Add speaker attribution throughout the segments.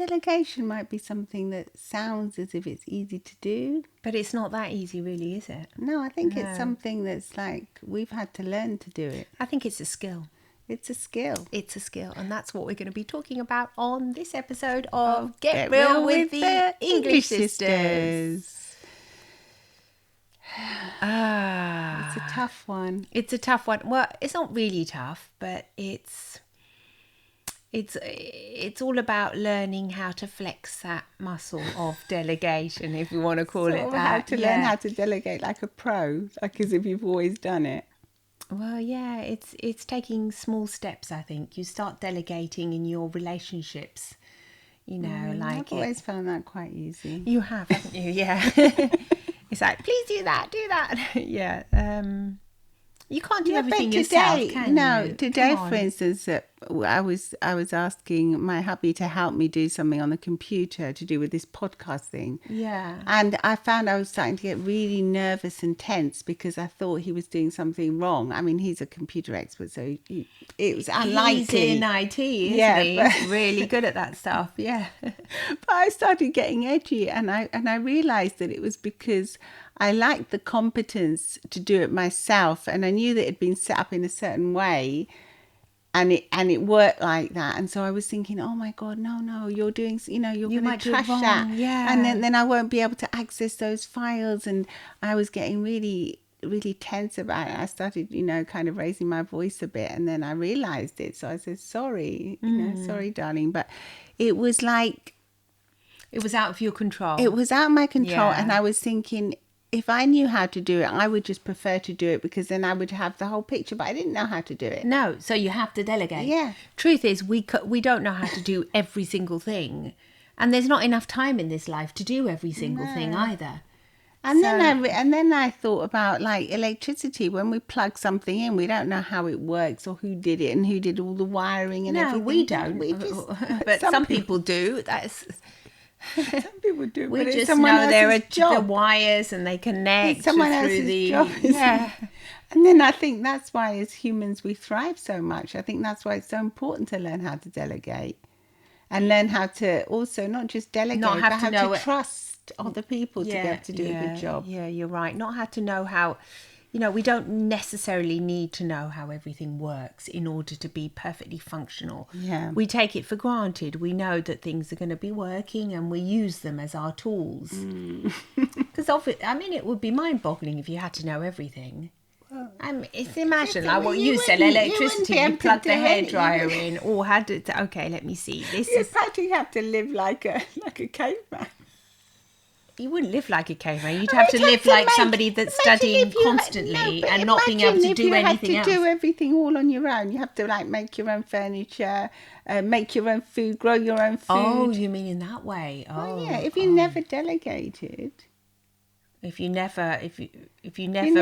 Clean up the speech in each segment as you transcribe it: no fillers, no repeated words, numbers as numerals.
Speaker 1: delegation might be something that sounds as if it's easy to do.
Speaker 2: But it's not that easy, really, is it?
Speaker 1: No, I think it's something that's like we've had to learn to do it.
Speaker 2: I think it's a skill.
Speaker 1: It's a skill.
Speaker 2: It's a skill, and that's what we're going to be talking about on this episode of Get Real with the English Sisters.
Speaker 1: It's a tough one.
Speaker 2: It's a tough one. Well, it's not really tough, but it's all about learning how to flex that muscle of delegation, if you want to call it that.
Speaker 1: How to learn how to delegate like a pro, like as if you've always done it.
Speaker 2: Well, yeah, it's taking small steps, I think. You start delegating in your relationships,
Speaker 1: I've always found that quite easy.
Speaker 2: You have, haven't you? Yeah. It's like, please do that. Yeah. You can't do everything yourself, can you?
Speaker 1: No, today, for instance, I was asking my hubby to help me do something on the computer to do with this podcast thing.
Speaker 2: Yeah.
Speaker 1: And I found I was starting to get really nervous and tense because I thought he was doing something wrong. I mean, he's a computer expert, so it was unlikely.
Speaker 2: He's in IT, isn't he? He's really good at that stuff, yeah.
Speaker 1: But I started getting edgy, and I realised that it was because I lacked the competence to do it myself, and I knew that it had been set up in a certain way, and it worked like that. And so I was thinking, oh my God, no, you're doing, you're going to trash that,
Speaker 2: yeah.
Speaker 1: and then I won't be able to access those files. And I was getting really, really tense about it. I started, kind of raising my voice a bit, and then I realised it. So I said, sorry, sorry, darling, but it was like
Speaker 2: it was out of your control.
Speaker 1: It was out of my control,
Speaker 2: Yeah.
Speaker 1: and I was thinking, if I knew how to do it, I would just prefer to do it because then I would have the whole picture, but I didn't know how to do it.
Speaker 2: No, so you have to delegate.
Speaker 1: Yeah.
Speaker 2: Truth is, we don't know how to do every single thing. And there's not enough time in this life to do every single thing either.
Speaker 1: And then I thought about like electricity. When we plug something in, we don't know how it works or who did it and who did all the wiring and everything.
Speaker 2: No, we don't. But some people do.
Speaker 1: Some people do.
Speaker 2: We
Speaker 1: but
Speaker 2: just
Speaker 1: someone
Speaker 2: know there are
Speaker 1: job.
Speaker 2: the wires and they connect
Speaker 1: It's someone
Speaker 2: through
Speaker 1: else's
Speaker 2: the
Speaker 1: job,
Speaker 2: yeah.
Speaker 1: And then I think that's why as humans we thrive so much. I think that's why it's so important to learn how to delegate and learn how to also not just delegate, but how to trust other people to be able to do a good job.
Speaker 2: Yeah, you're right. Not how to know how, we don't necessarily need to know how everything works in order to be perfectly functional.
Speaker 1: Yeah.
Speaker 2: We take it for granted. We know that things are going to be working and we use them as our tools. Because it would be mind-boggling if you had to know everything.
Speaker 1: Well,
Speaker 2: imagine like what you said, electricity, you plug the hairdryer in, or had to, okay, let me see.
Speaker 1: You practically have to live like a caveman.
Speaker 2: You wouldn't live like a caveman. You'd have to live like somebody that's studying constantly and not being able to do anything else.
Speaker 1: You have to do everything all on your own. You have to like make your own furniture, make your own food, grow your own food.
Speaker 2: Oh, you mean in that way?
Speaker 1: Oh, yeah. If you never delegated,
Speaker 2: if you never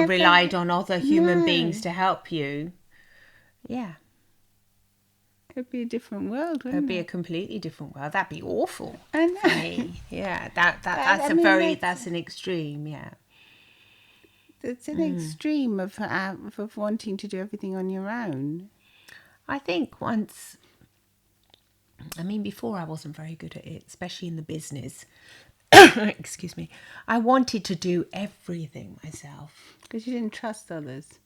Speaker 2: relied on other human beings to help you, yeah.
Speaker 1: It'd be a different world, wouldn't it?
Speaker 2: It'd be a completely different world. That'd be awful.
Speaker 1: I know.
Speaker 2: For me. Yeah, that's an extreme. Yeah,
Speaker 1: it's an extreme of wanting to do everything on your own.
Speaker 2: I think before I wasn't very good at it, especially in the business. Excuse me. I wanted to do everything myself
Speaker 1: because you didn't trust others.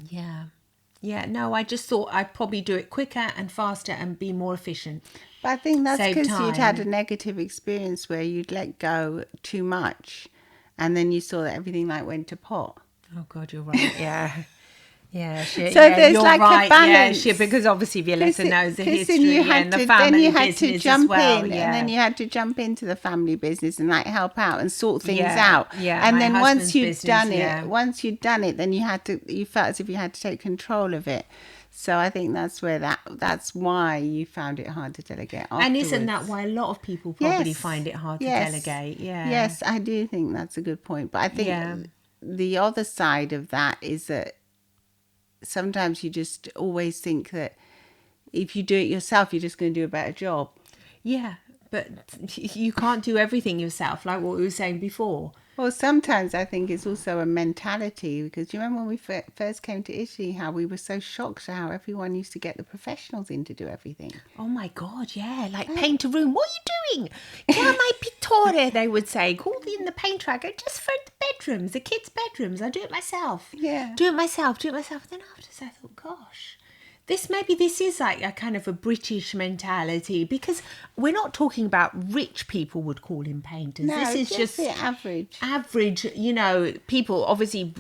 Speaker 2: Yeah. Yeah, no, I just thought I'd probably do it quicker and faster and be more efficient.
Speaker 1: But I think that's because you'd had a negative experience where you'd let go too much and then you saw that everything like went to pot.
Speaker 2: Oh, God, you're right. Yeah. Yeah,
Speaker 1: there's
Speaker 2: you're
Speaker 1: like
Speaker 2: right.
Speaker 1: a balance.
Speaker 2: Yeah, because obviously Violetta knows the history and the family
Speaker 1: then you had
Speaker 2: business
Speaker 1: to jump
Speaker 2: as well.
Speaker 1: in,
Speaker 2: yeah.
Speaker 1: and then you had to jump into the family business and like help out and sort things out.
Speaker 2: Yeah,
Speaker 1: and then once you'd
Speaker 2: business,
Speaker 1: done it, then you felt as if you had to take control of it. So I think that's why you found it hard to delegate afterwards.
Speaker 2: And isn't that why a lot of people probably find it hard to delegate? Yeah.
Speaker 1: Yes, I do think that's a good point. But I think the other side of that is that sometimes you just always think that if you do it yourself, you're just going to do a better job.
Speaker 2: Yeah, but you can't do everything yourself, like what we were saying before.
Speaker 1: Well, sometimes I think it's also a mentality because you remember when we first came to Italy, how we were so shocked at how everyone used to get the professionals in to do everything.
Speaker 2: Oh my God, yeah. Like paint a room. What are you doing? Chiama pittore, they would say. Call in the painter. I go, just for the bedrooms, the kids' bedrooms. I do it myself.
Speaker 1: Yeah.
Speaker 2: Do it myself. Then after I thought, gosh, maybe this is like a kind of a British mentality because we're not talking about rich people would call in painters.
Speaker 1: No,
Speaker 2: this is just
Speaker 1: the average.
Speaker 2: average, people, obviously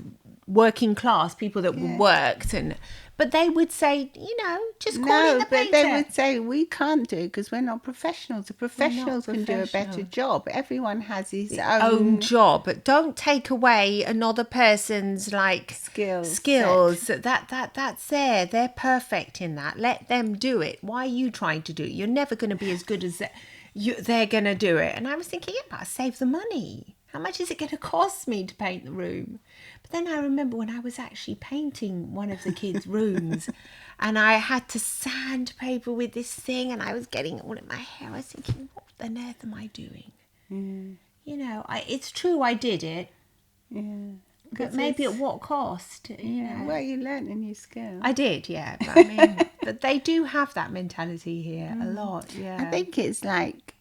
Speaker 2: working class, people that worked, but they would say, just call in the painter.
Speaker 1: But they would say we can't do it because we're not professionals. The professionals can do a better job. Everyone has his
Speaker 2: own job, but don't take away another person's like
Speaker 1: skills.
Speaker 2: That's there. They're perfect in that. Let them do it. Why are you trying to do it? You're never going to be as good as they're going to do it. And I was thinking, yeah, but I save the money. How much is it going to cost me to paint the room? But then I remember when I was actually painting one of the kids' rooms and I had to sandpaper with this thing and I was getting it all in my hair. I was thinking, what on earth am I doing?
Speaker 1: Mm.
Speaker 2: It's true I did it.
Speaker 1: Yeah.
Speaker 2: But maybe at what cost?
Speaker 1: Well, you learnt a new skill.
Speaker 2: I did, yeah. But I mean, but they do have that mentality here a lot, yeah.
Speaker 1: I think it's like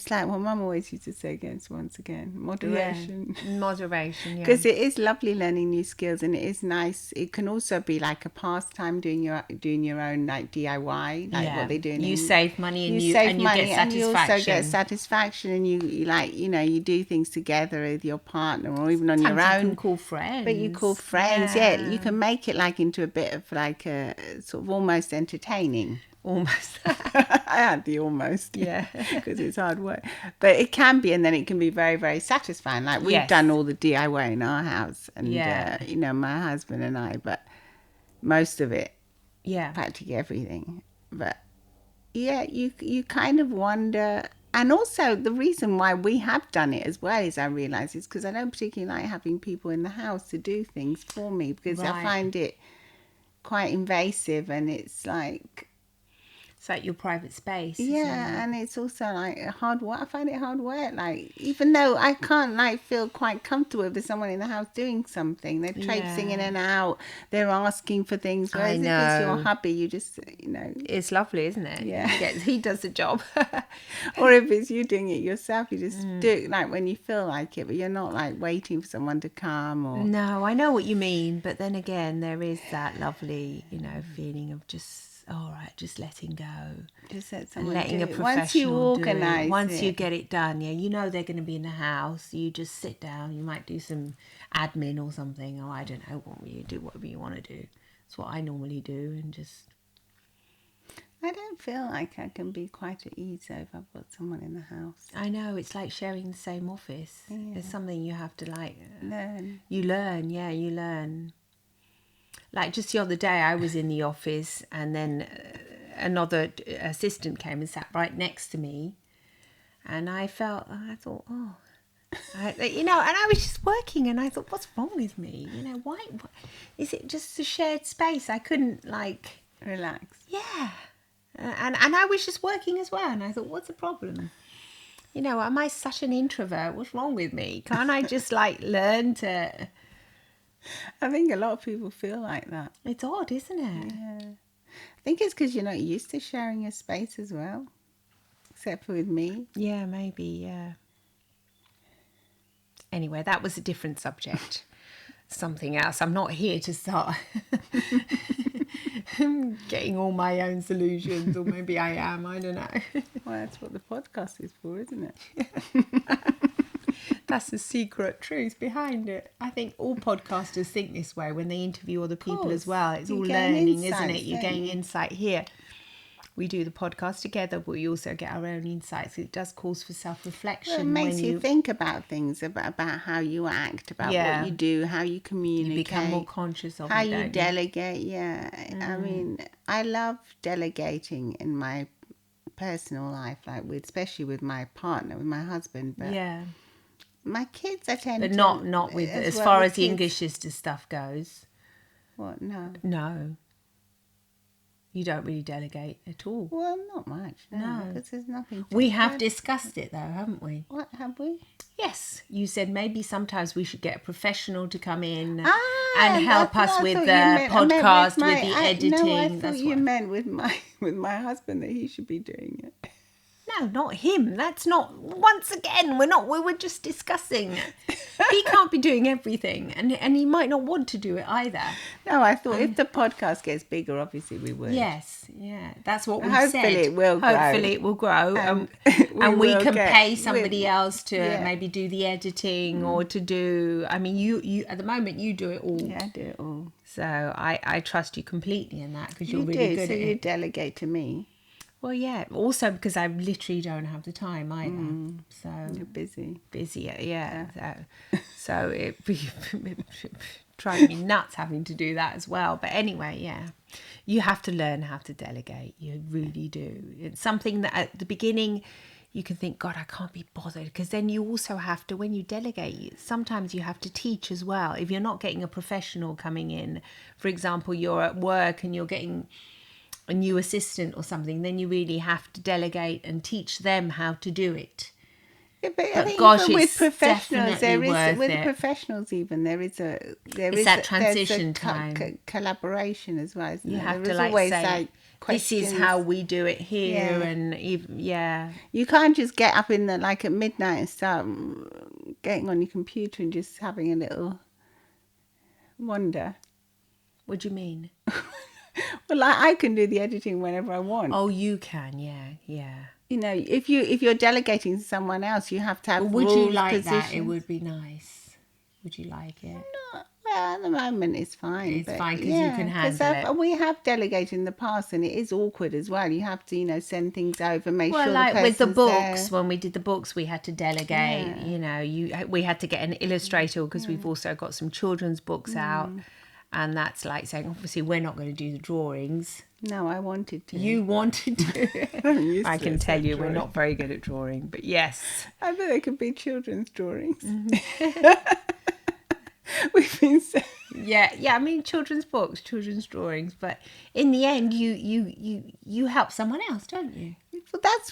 Speaker 1: what Mum always used to say once again, moderation.
Speaker 2: Yeah. Moderation, yeah.
Speaker 1: Because it is lovely learning new skills and it is nice. It can also be like a pastime doing your own like DIY, like what they're doing.
Speaker 2: You save money and you
Speaker 1: get
Speaker 2: satisfaction.
Speaker 1: And you also get satisfaction and you like, you do things together with your partner or even on your own.
Speaker 2: You can call friends.
Speaker 1: But you call friends, yeah. You can make it like into a bit of like a sort of almost entertaining.
Speaker 2: Almost.
Speaker 1: I had the almost.
Speaker 2: Yeah.
Speaker 1: Because it's hard work. But it can be, and then it can be very, very satisfying. Like we've done all the DIY in our house and, my husband and I, but most of it, practically everything. But yeah, you kind of wonder. And also the reason why we have done it as well is I realise is because I don't particularly like having people in the house to do things for me because I find it quite invasive and it's like...
Speaker 2: It's like your private space.
Speaker 1: Yeah, and it's also like hard work. I find it hard work. Like, even though I can't like feel quite comfortable if there's someone in the house doing something, they're traipsing in and out, they're asking for things. Whereas if it's your hubby, you just,
Speaker 2: It's lovely, isn't it?
Speaker 1: Yeah.
Speaker 2: He does the job.
Speaker 1: Or if it's you doing it yourself, you just do it like when you feel like it, but you're not like waiting for someone to come or...
Speaker 2: No, I know what you mean. But then again, there is that lovely, feeling of just... all right, just letting go.
Speaker 1: Just let someone
Speaker 2: letting
Speaker 1: do
Speaker 2: a
Speaker 1: it.
Speaker 2: professional
Speaker 1: Once you organise
Speaker 2: Once you get it done, they're going to be in the house. You just sit down. You might do some admin or something. Or I don't know, whatever you want to do. That's what I normally do, and just...
Speaker 1: I don't feel like I can be quite at ease if I've got someone in the house.
Speaker 2: I know, it's like sharing the same office.
Speaker 1: Yeah.
Speaker 2: It's something you have to
Speaker 1: learn.
Speaker 2: You learn. Like just the other day, I was in the office and then another assistant came and sat right next to me. And I thought, and I was just working and I thought, what's wrong with me? Why is it just a shared space? I couldn't
Speaker 1: relax.
Speaker 2: Yeah. And I was just working as well. And I thought, what's the problem? Am I such an introvert? What's wrong with me? Can't I just learn to...
Speaker 1: I think a lot of people feel like that.
Speaker 2: It's odd, isn't it?
Speaker 1: Yeah. I think it's because you're not used to sharing your space as well. Except for with me.
Speaker 2: Yeah, maybe, yeah. Anyway, that was a different subject. Something else. I'm not here to start getting all my own solutions, or maybe I am, I don't know.
Speaker 1: Well, that's what the podcast is for, isn't it?
Speaker 2: That's the secret truth behind it. I think all podcasters think this way when they interview other people as well. It's all learning, isn't it? You're getting insight here. We do the podcast together, but we also get our own insights. It does cause for self-reflection.
Speaker 1: Well, it makes you think about things, about how you act, about what you do, how you communicate.
Speaker 2: You become more conscious of
Speaker 1: how you delegate. Yeah, I mean, I love delegating in my personal life, especially with my partner, with my husband. But my kids, I tend
Speaker 2: but
Speaker 1: to...
Speaker 2: not with as far as the English sister stuff goes.
Speaker 1: What? No.
Speaker 2: No. You don't really delegate at all.
Speaker 1: Well, not much. No, because there's nothing.
Speaker 2: We have discussed it though, haven't we?
Speaker 1: What have we?
Speaker 2: Yes. You said maybe sometimes we should get a professional to come in
Speaker 1: Ah,
Speaker 2: and help
Speaker 1: that's
Speaker 2: us
Speaker 1: what I
Speaker 2: with
Speaker 1: thought
Speaker 2: the
Speaker 1: you meant. I meant
Speaker 2: podcast,
Speaker 1: my-
Speaker 2: with the editing.
Speaker 1: No, I thought
Speaker 2: That's
Speaker 1: you
Speaker 2: what.
Speaker 1: meant with my husband that he should be doing it.
Speaker 2: No, not him. That's not. Once again, we're not. We were just discussing. He can't be doing everything, and he might not want to do it either.
Speaker 1: No, I thought if the podcast gets bigger, obviously we would.
Speaker 2: Yes, yeah, that's what we
Speaker 1: Hopefully
Speaker 2: said.
Speaker 1: it will grow.
Speaker 2: Hopefully it will grow, and we
Speaker 1: will
Speaker 2: can
Speaker 1: get-
Speaker 2: pay somebody else to
Speaker 1: yeah.
Speaker 2: maybe do the editing or to do. I mean, you at the moment you do it all.
Speaker 1: Yeah, I do it all.
Speaker 2: So I trust you completely in that because you're
Speaker 1: You
Speaker 2: really
Speaker 1: do,
Speaker 2: good
Speaker 1: so
Speaker 2: at
Speaker 1: you
Speaker 2: it.
Speaker 1: delegate to me.
Speaker 2: Well, yeah. Also because I literally don't have the time either. So
Speaker 1: You're busy.
Speaker 2: busier, yeah. So it drives me nuts having to do that as well. But anyway, yeah, you have to learn how to delegate. You really do. It's something that at the beginning you can think, God, I can't be bothered, because then you also have to, when you delegate, sometimes you have to teach as well. If you're not getting a professional coming in, for example, you're at work and you're getting a new assistant or something, then you really have to delegate and teach them how to do it.
Speaker 1: Yeah, but I
Speaker 2: But
Speaker 1: think
Speaker 2: gosh,
Speaker 1: even with
Speaker 2: it's
Speaker 1: professionals,
Speaker 2: definitely worth
Speaker 1: with
Speaker 2: it.
Speaker 1: professionals even there is that
Speaker 2: It's transition time.
Speaker 1: Collaboration as well. Isn't
Speaker 2: You
Speaker 1: there?
Speaker 2: have
Speaker 1: There
Speaker 2: to
Speaker 1: is always
Speaker 2: say, this is
Speaker 1: questions.
Speaker 2: how we do it here,
Speaker 1: Yeah.
Speaker 2: and even, yeah.
Speaker 1: You can't just get up in the at midnight and start getting on your computer and just having a little wander.
Speaker 2: What do you mean?
Speaker 1: Well, I can do the editing whenever I want.
Speaker 2: Oh, you can, yeah.
Speaker 1: You know, if you're delegating to someone else, you have to have
Speaker 2: But would
Speaker 1: rules,
Speaker 2: you like that? It
Speaker 1: positions.
Speaker 2: would be nice. Would you like it?
Speaker 1: Well, at the moment it's fine.
Speaker 2: It's
Speaker 1: but
Speaker 2: fine 'cause you can
Speaker 1: 'cause
Speaker 2: handle it.
Speaker 1: We have delegated in the past, and it is awkward as well. You have to, send things over, make
Speaker 2: Well,
Speaker 1: sure
Speaker 2: like
Speaker 1: the
Speaker 2: with the
Speaker 1: person's
Speaker 2: books,
Speaker 1: there.
Speaker 2: when we did the books, we had to delegate.
Speaker 1: Yeah.
Speaker 2: We had to get an illustrator because we've also got some children's books out, and that's like saying, obviously, we're not going to do the drawings.
Speaker 1: No, I wanted to.
Speaker 2: You wanted to.
Speaker 1: I'm
Speaker 2: I can
Speaker 1: useless
Speaker 2: tell
Speaker 1: at
Speaker 2: you, we're
Speaker 1: drawing.
Speaker 2: not very good at drawing, but yes.
Speaker 1: I bet they could be children's drawings.
Speaker 2: Mm-hmm.
Speaker 1: We've been so...
Speaker 2: Yeah. I mean, children's books, children's drawings, but in the end, you help someone else, don't you?
Speaker 1: Well, that's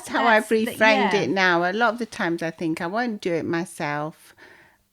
Speaker 1: how I've
Speaker 2: That's
Speaker 1: reframed
Speaker 2: yeah.
Speaker 1: it now. A lot of the times I think I won't do it myself.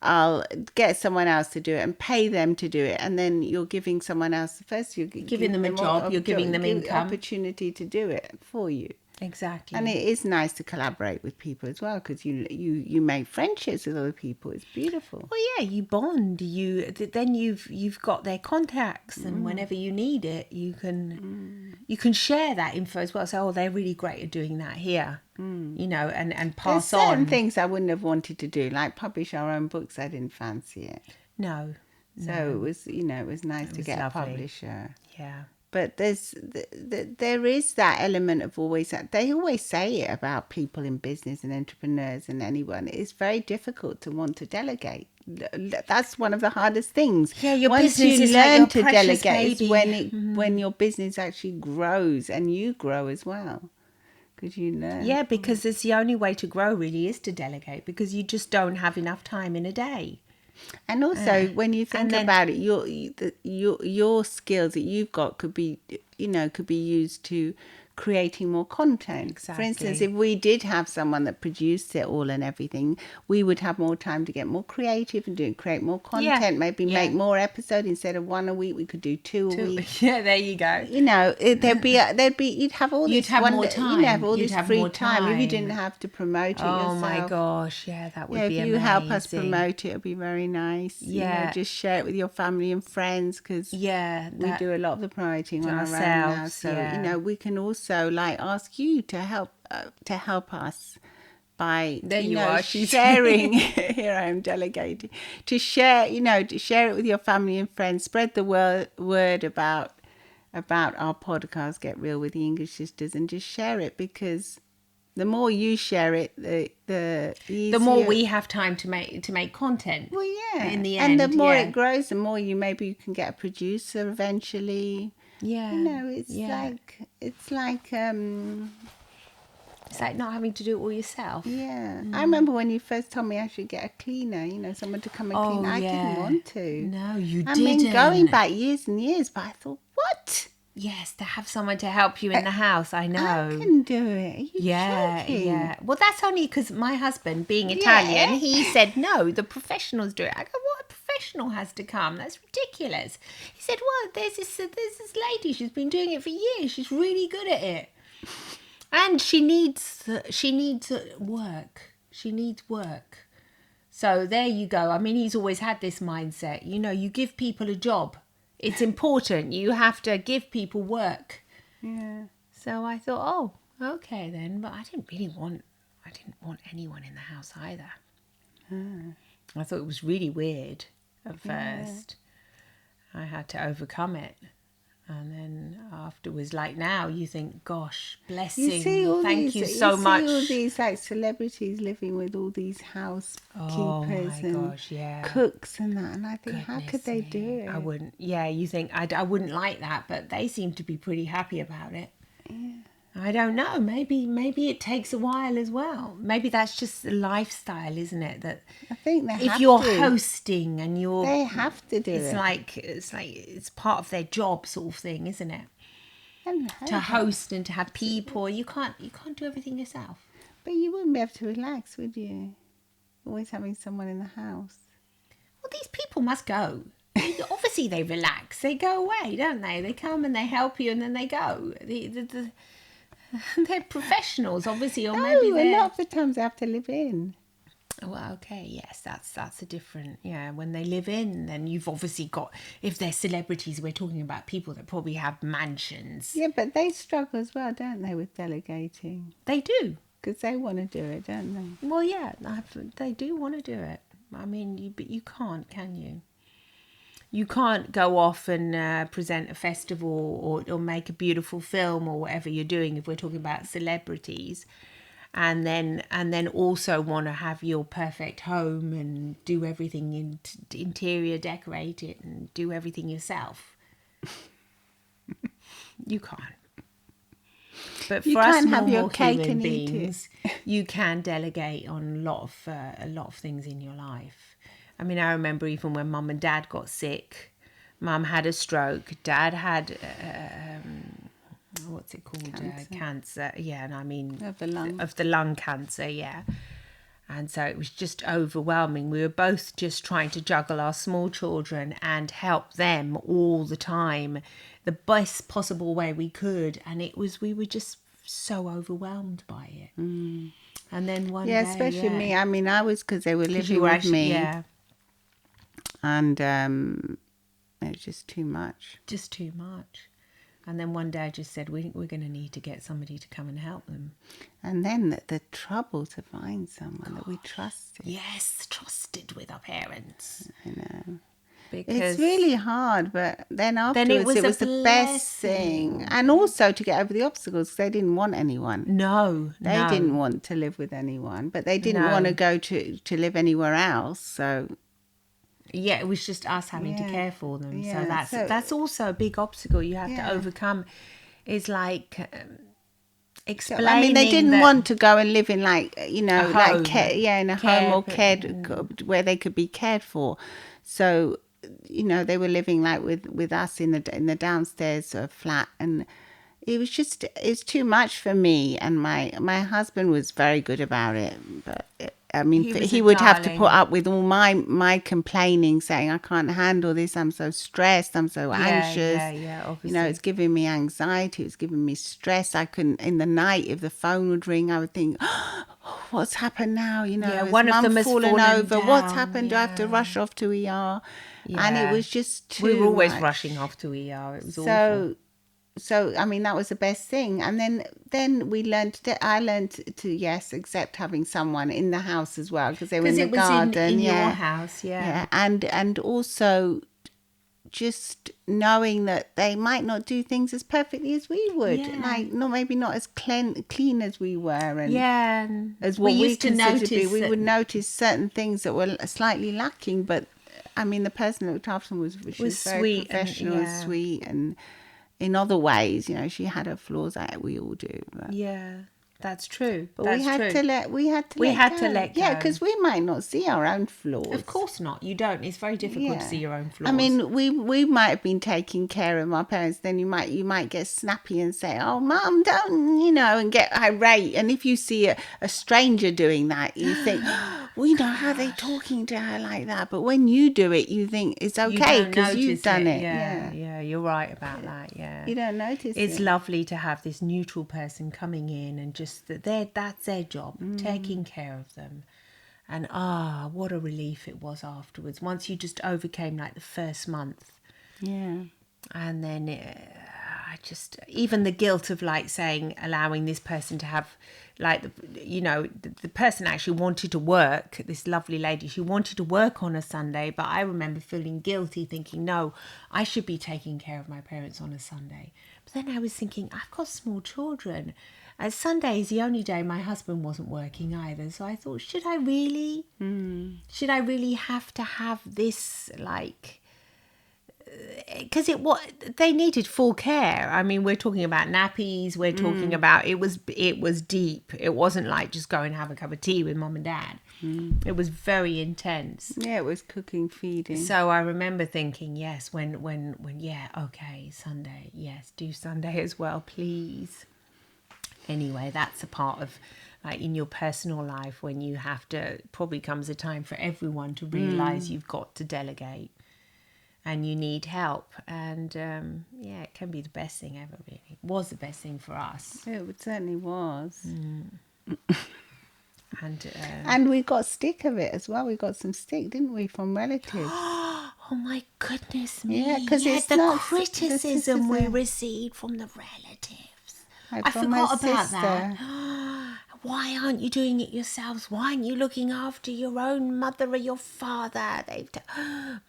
Speaker 1: I'll get someone else to do it and pay them to do it, and then you're giving someone else first. You're
Speaker 2: Giving them a job, you're giving them income.
Speaker 1: opportunity to do it for you.
Speaker 2: Exactly.
Speaker 1: And it is nice to collaborate with people as well, because you make friendships with other people. It's beautiful.
Speaker 2: Well, yeah, you bond. Then you've got their contacts, and whenever you need it, you can share that info as well. So, they're really great at doing that here, and
Speaker 1: There's
Speaker 2: pass
Speaker 1: certain
Speaker 2: on.
Speaker 1: things I wouldn't have wanted to do, like publish our own books. I didn't fancy it,
Speaker 2: No,
Speaker 1: so it was nice to
Speaker 2: was
Speaker 1: get
Speaker 2: lovely.
Speaker 1: a publisher.
Speaker 2: yeah,
Speaker 1: But there is that element of they always say it about people in business and entrepreneurs and anyone. It's very difficult to want to delegate. That's one of the hardest things.
Speaker 2: Yeah, your
Speaker 1: Once
Speaker 2: business
Speaker 1: you
Speaker 2: is like
Speaker 1: learn
Speaker 2: your
Speaker 1: to
Speaker 2: precious
Speaker 1: delegate, it's
Speaker 2: baby.
Speaker 1: when your business actually grows and you grow as well, because you learn.
Speaker 2: yeah, because it's the only way to grow really is to delegate, because you just don't have enough time in a day.
Speaker 1: And also, when you think
Speaker 2: And then-
Speaker 1: about it, your skills that you've got could be used to creating more content. For instance,
Speaker 2: Exactly.
Speaker 1: if we did have someone that produced it all and everything, we would have more time to get more creative and create more content. Maybe
Speaker 2: Yeah.
Speaker 1: make more episodes instead of one a week. We could do two a week.
Speaker 2: Yeah, there you go.
Speaker 1: You'd have all this.
Speaker 2: You'd have more
Speaker 1: You'd
Speaker 2: time.
Speaker 1: have all
Speaker 2: You'd
Speaker 1: this
Speaker 2: have
Speaker 1: free
Speaker 2: more
Speaker 1: time if you
Speaker 2: time.
Speaker 1: didn't have to promote it
Speaker 2: Oh
Speaker 1: yourself.
Speaker 2: my gosh, yeah, that would
Speaker 1: Yeah,
Speaker 2: be
Speaker 1: if you
Speaker 2: amazing.
Speaker 1: help us promote it, it'll be very nice.
Speaker 2: Yeah.
Speaker 1: Just share it with your family and friends, because
Speaker 2: Yeah,
Speaker 1: we do a lot of the promoting on our own now.
Speaker 2: ourselves,
Speaker 1: So
Speaker 2: yeah.
Speaker 1: we can also ask you to help us by
Speaker 2: There you are, she's-
Speaker 1: sharing. Here I am delegating to share. To share it with your family and friends. Spread the word about our podcast, Get Real with the English Sisters, and just share it, because the more you share it, the easier.
Speaker 2: the more we have time to make content.
Speaker 1: Well, yeah.
Speaker 2: In the
Speaker 1: and
Speaker 2: end,
Speaker 1: the more
Speaker 2: yeah.
Speaker 1: it grows, the more you can get a producer eventually.
Speaker 2: Yeah.
Speaker 1: It's
Speaker 2: yeah.
Speaker 1: it's like
Speaker 2: It's like not having to do it all yourself.
Speaker 1: yeah. I remember when you first told me I should get a cleaner, someone to come and clean. I didn't want to.
Speaker 2: No, you
Speaker 1: I
Speaker 2: didn't.
Speaker 1: mean, going back years and years, but I thought, what?
Speaker 2: Yes, to have someone to help you in the house. I
Speaker 1: I
Speaker 2: know.
Speaker 1: can do it. Are you
Speaker 2: Yeah,
Speaker 1: joking?
Speaker 2: yeah. Well, that's only because my husband, being Italian,
Speaker 1: Yeah.
Speaker 2: he said no. The professionals do it. I go, what? A professional has to come? That's ridiculous. He said, well, there's this lady. She's been doing it for years. She's really good at it, and she needs work. She needs work. So there you go. I mean, he's always had this mindset. You give people a job. It's important. You have to give people work.
Speaker 1: Yeah.
Speaker 2: So I thought, oh, okay then. But I didn't want anyone in the house either. I thought it was really weird at first. I had to overcome it. And then afterwards, like now, you think, gosh,
Speaker 1: You see
Speaker 2: blessing.
Speaker 1: all
Speaker 2: Thank
Speaker 1: these.
Speaker 2: you
Speaker 1: You
Speaker 2: so
Speaker 1: see
Speaker 2: much.
Speaker 1: all these like celebrities living with all these
Speaker 2: Oh
Speaker 1: housekeepers
Speaker 2: my
Speaker 1: and
Speaker 2: gosh, yeah.
Speaker 1: cooks and that, and I think, how
Speaker 2: Goodness
Speaker 1: could they
Speaker 2: me.
Speaker 1: do it?
Speaker 2: I wouldn't. Yeah, you think I wouldn't like that, but they seem to be pretty happy about it.
Speaker 1: Yeah.
Speaker 2: I don't know. Maybe it takes a while as well. Maybe that's just the lifestyle, isn't it? That
Speaker 1: I think they
Speaker 2: if
Speaker 1: have
Speaker 2: you're
Speaker 1: to.
Speaker 2: hosting and you're,
Speaker 1: They have to do
Speaker 2: it's
Speaker 1: it.
Speaker 2: like it's part of their job, sort of thing, isn't it?
Speaker 1: And
Speaker 2: To host and to have people, you can't do everything yourself.
Speaker 1: but you wouldn't be able to relax, would you? Always having someone in the house.
Speaker 2: Well, these people must go. Obviously, they relax. They go away, don't they? They come and they help you, and then they go. They're professionals, obviously, or maybe
Speaker 1: No, a
Speaker 2: they're.
Speaker 1: lot of the times they have to live in.
Speaker 2: Well, okay, yes, that's a different. Yeah, when they live in, then you've obviously got. If they're celebrities, we're talking about people that probably have mansions.
Speaker 1: Yeah, but they struggle as well, don't they, with delegating?
Speaker 2: They do.
Speaker 1: Because they want to do it, don't they?
Speaker 2: Well, yeah, they do want to do it. I mean, but you can't, can you? You can't go off and present a festival or make a beautiful film or whatever you're doing if we're talking about celebrities, and then also want to have your perfect home and do everything interior, decorate it, and do everything yourself. You can't. But
Speaker 1: You
Speaker 2: for us
Speaker 1: can't have your
Speaker 2: normal
Speaker 1: cake
Speaker 2: human
Speaker 1: and eat it.
Speaker 2: beings, you can delegate on a lot of things in your life. I mean, I remember even when Mum and Dad got sick. Mum had a stroke. Dad had what's it called? Cancer. Yeah, and I mean
Speaker 1: Of the lung
Speaker 2: cancer. Yeah. And so it was just overwhelming. We were both just trying to juggle our small children and help them all the time, the best possible way we could. And we were just so overwhelmed by it. And then one day,
Speaker 1: especially me. I mean, I was because they were
Speaker 2: 'cause
Speaker 1: living
Speaker 2: you were
Speaker 1: with
Speaker 2: actually,
Speaker 1: me,
Speaker 2: yeah,
Speaker 1: and it was just too much.
Speaker 2: just too much. And then one day I just said, we're going to need to get somebody to come and help them.
Speaker 1: And then the trouble to find someone that we trusted.
Speaker 2: Yes, trusted with our parents.
Speaker 1: I know.
Speaker 2: Because
Speaker 1: It's really hard, but then afterwards
Speaker 2: it was a
Speaker 1: the best thing. And also to get over the obstacles, 'cause they didn't want anyone. They
Speaker 2: no.
Speaker 1: didn't want to live with anyone, but they didn't
Speaker 2: No.
Speaker 1: want to go to live anywhere else. So
Speaker 2: Yeah, it was just us having to
Speaker 1: Yeah.
Speaker 2: care for them.
Speaker 1: Yeah,
Speaker 2: So that's also a big obstacle you have
Speaker 1: Yeah.
Speaker 2: to overcome. Is like
Speaker 1: So,
Speaker 2: explaining.
Speaker 1: I mean, they didn't
Speaker 2: that-
Speaker 1: want to go and live in like
Speaker 2: A
Speaker 1: in
Speaker 2: home.
Speaker 1: a home or
Speaker 2: Care,
Speaker 1: where they could be cared for. So, they were living like with us in the downstairs flat, and it's too much for me. And my husband was very good about it, but I mean,
Speaker 2: He was
Speaker 1: he
Speaker 2: a
Speaker 1: would have to
Speaker 2: darling.
Speaker 1: put up with all my complaining, saying I can't handle this. I'm so stressed. I'm so anxious.
Speaker 2: Yeah, obviously.
Speaker 1: It's giving me anxiety. It's giving me stress. I couldn't, in the night, if the phone would ring, I would think, oh, what's happened now?
Speaker 2: Yeah,
Speaker 1: has
Speaker 2: one of
Speaker 1: Mum
Speaker 2: them has fallen
Speaker 1: over? What's
Speaker 2: down,
Speaker 1: happened? Do I have to
Speaker 2: yeah.
Speaker 1: rush off to ER? And it was just too
Speaker 2: We were always
Speaker 1: much.
Speaker 2: rushing off to ER. It was awful.
Speaker 1: So I mean, that was the best thing. And then I learned to accept having someone in the house as well, because they were in
Speaker 2: Because
Speaker 1: the
Speaker 2: it was
Speaker 1: garden.
Speaker 2: in
Speaker 1: yeah.
Speaker 2: your house, yeah.
Speaker 1: And also just knowing that they might not do things as perfectly as we would,
Speaker 2: Yeah.
Speaker 1: like maybe not as clean as we were, and
Speaker 2: Yeah, and
Speaker 1: as what we
Speaker 2: used to
Speaker 1: considered to be.
Speaker 2: notice
Speaker 1: We
Speaker 2: that-
Speaker 1: would notice certain things that were slightly lacking, but I mean, the person that looked after them was very
Speaker 2: sweet and-
Speaker 1: professional,
Speaker 2: yeah.
Speaker 1: sweet, and in other ways, she had her flaws, like we all do. But
Speaker 2: Yeah. That's true.
Speaker 1: But
Speaker 2: That's
Speaker 1: we had
Speaker 2: true.
Speaker 1: to let
Speaker 2: let
Speaker 1: Yeah,
Speaker 2: go.
Speaker 1: because we might not see our own flaws.
Speaker 2: Of course not. You don't. It's very difficult to see your own flaws.
Speaker 1: I mean, we might have been taking care of our parents. Then you might get snappy and say, "Oh, Mum, don't," and get irate. And if you see a stranger doing that, you think, "We know how they talking to her like that." But when you do it, you think it's okay because you've done it.
Speaker 2: Yeah, you're right about that. Yeah,
Speaker 1: you don't notice
Speaker 2: it's
Speaker 1: it.
Speaker 2: lovely to have this neutral person coming in and just that's their job, taking care of them. And what a relief it was afterwards. Once you just overcame like the first month.
Speaker 1: Yeah.
Speaker 2: And then I just, even the guilt of like saying, allowing this person to have like, the person actually wanted to work, this lovely lady, she wanted to work on a Sunday. But I remember feeling guilty thinking, no, I should be taking care of my parents on a Sunday. But then I was thinking, I've got small children. Sunday is the only day my husband wasn't working either. So I thought, should I really? Should I really have to have this, like, because they needed full care. I mean, we're talking about nappies. We're talking about it was deep. It wasn't like just go and have a cup of tea with mum and dad. It was very intense.
Speaker 1: Yeah, it was cooking, feeding.
Speaker 2: So I remember thinking, yes, when okay, Sunday, yes, do Sunday as well, please. Anyway, that's a part of, like, in your personal life when you have to, probably comes a time for everyone to realise you've got to delegate and you need help. And it can be the best thing ever, really. It was the best thing for us.
Speaker 1: It certainly was.
Speaker 2: And
Speaker 1: we got stick of it as well. We got some stick, didn't we, from relatives?
Speaker 2: Oh my goodness me.
Speaker 1: Yeah, because it's
Speaker 2: the
Speaker 1: not
Speaker 2: criticism we received from the relatives. I
Speaker 1: from
Speaker 2: forgot
Speaker 1: my
Speaker 2: about
Speaker 1: sister.
Speaker 2: that. Why aren't you doing it yourselves? Why aren't you looking after your own mother or your father?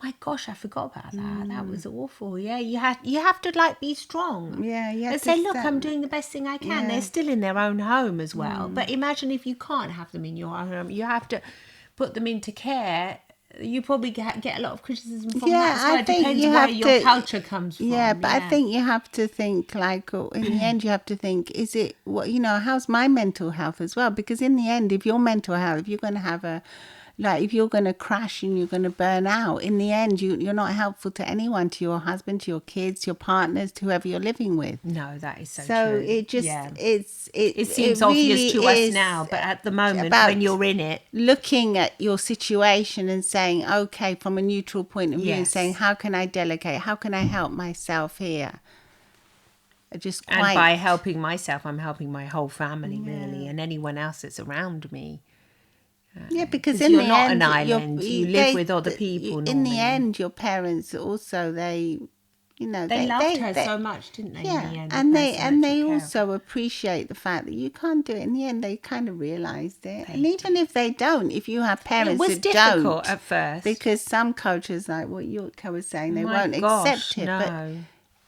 Speaker 2: My gosh, I forgot about that. That was awful. Yeah, you have to like be strong.
Speaker 1: Yeah, you have
Speaker 2: and
Speaker 1: to
Speaker 2: say, look, I'm doing the best thing I can.
Speaker 1: Yeah.
Speaker 2: They're still in their own home as well. But imagine if you can't have them in your own home. You have to put them into care. You probably get a lot of criticism from that as well. It depends where your culture comes from.
Speaker 1: Yeah, but I think you have to think, like, in the end, you have to think, is it, how's my mental health as well? Because in the end, if your mental health, if you're going to have if you're going to crash and you're going to burn out, in the end, you're not helpful to anyone, to your husband, to your kids, your partners, to whoever you're living with.
Speaker 2: No, that is so true.
Speaker 1: So it just,
Speaker 2: it seems obvious to us now, but at the moment when you're in it,
Speaker 1: looking at your situation and saying, okay, from a neutral point of view, and saying, how can I delegate? How can I help myself here?
Speaker 2: And by helping myself, I'm helping my whole family, really, and anyone else that's around me.
Speaker 1: Yeah, because
Speaker 2: in the end, you're not an island. You live with other people.
Speaker 1: In the end, your parents also, they
Speaker 2: loved her so much, didn't they?
Speaker 1: Yeah,
Speaker 2: in the end,
Speaker 1: and they also appreciate the fact that you can't do it. In the end, they kind of realised it. And even if they don't, if you have parents that don't,
Speaker 2: it was difficult at first,
Speaker 1: because some cultures, like what Yurka was saying, they won't accept it.
Speaker 2: No.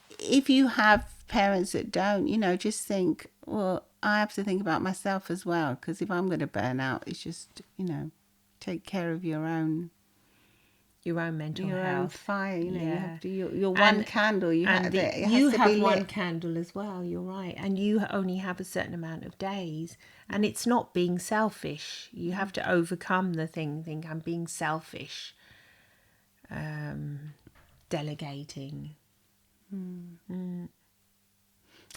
Speaker 1: But if you have parents that don't, just think, well, I have to think about myself as well, because if I'm going to burn out, it's just, take care of your own
Speaker 2: mental health,
Speaker 1: own fire. You have to your one candle. You have
Speaker 2: one candle as well. You're right, and you only have a certain amount of days, and it's not being selfish. You have to overcome the thing. Think I'm being selfish. Delegating.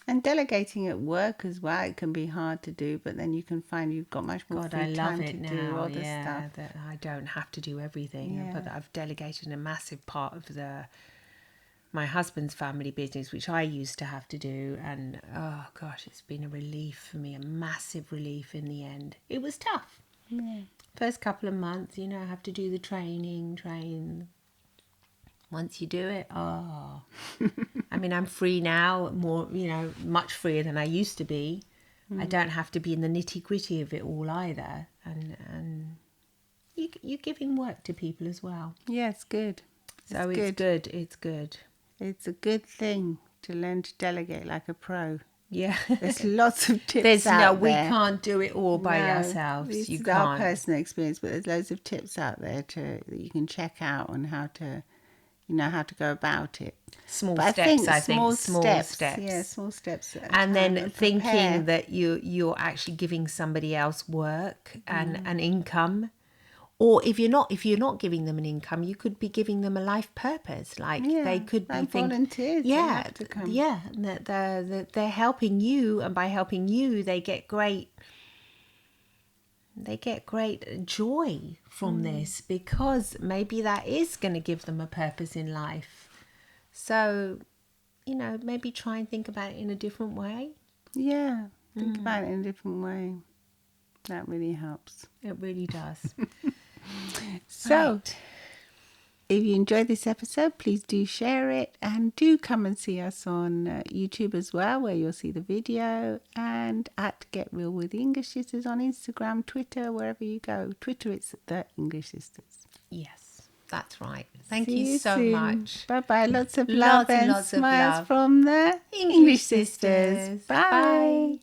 Speaker 1: And delegating at work as well, it can be hard to do, but then you can find you've got much more free time to do other stuff.
Speaker 2: That I don't have to do everything, but I've delegated a massive part of my husband's family business, which I used to have to do, and oh gosh, it's been a relief for me, a massive relief in the end. It was tough.
Speaker 1: Yeah.
Speaker 2: First couple of months, I have to do the train. Once you do it, I mean, I'm free now, more, much freer than I used to be. I don't have to be in the nitty gritty of it all either. And you're giving work to people as well.
Speaker 1: Yeah, it's good.
Speaker 2: So it's good. It's good.
Speaker 1: It's a good thing to learn to delegate like a pro.
Speaker 2: Yeah.
Speaker 1: There's lots of tips out there.
Speaker 2: We can't do it all by ourselves.
Speaker 1: This is
Speaker 2: can't.
Speaker 1: our personal experience, but there's loads of tips out there that you can check out on how to how to go about it.
Speaker 2: Small
Speaker 1: But
Speaker 2: steps, I think.
Speaker 1: small
Speaker 2: Small
Speaker 1: steps. Yeah, small steps at a
Speaker 2: And
Speaker 1: time,
Speaker 2: then
Speaker 1: prepare.
Speaker 2: thinking that you're actually giving somebody else work and an income. Or if you're not giving them an income, you could be giving them a life purpose. Like they could be
Speaker 1: like
Speaker 2: thinking,
Speaker 1: volunteers. They have to come.
Speaker 2: yeah, that they're helping you, and by helping you, they get great joy from this, because maybe that is going to give them a purpose in life. So, maybe try and think about it in a different way.
Speaker 1: Yeah, think about it in a different way. That really helps.
Speaker 2: It really does.
Speaker 1: So,
Speaker 2: Right.
Speaker 1: if you enjoyed this episode, please do share it, and do come and see us on YouTube as well, where you'll see the video, and at Get Real with the English Sisters on Instagram, Twitter, wherever you go. Twitter, it's the English Sisters.
Speaker 2: Yes, that's right. Thank
Speaker 1: See
Speaker 2: you so
Speaker 1: soon.
Speaker 2: much.
Speaker 1: Bye-bye. Lots of love
Speaker 2: Lots and
Speaker 1: and
Speaker 2: lots of
Speaker 1: smiles
Speaker 2: love.
Speaker 1: from the
Speaker 2: English Sisters.
Speaker 1: Bye.
Speaker 2: Bye.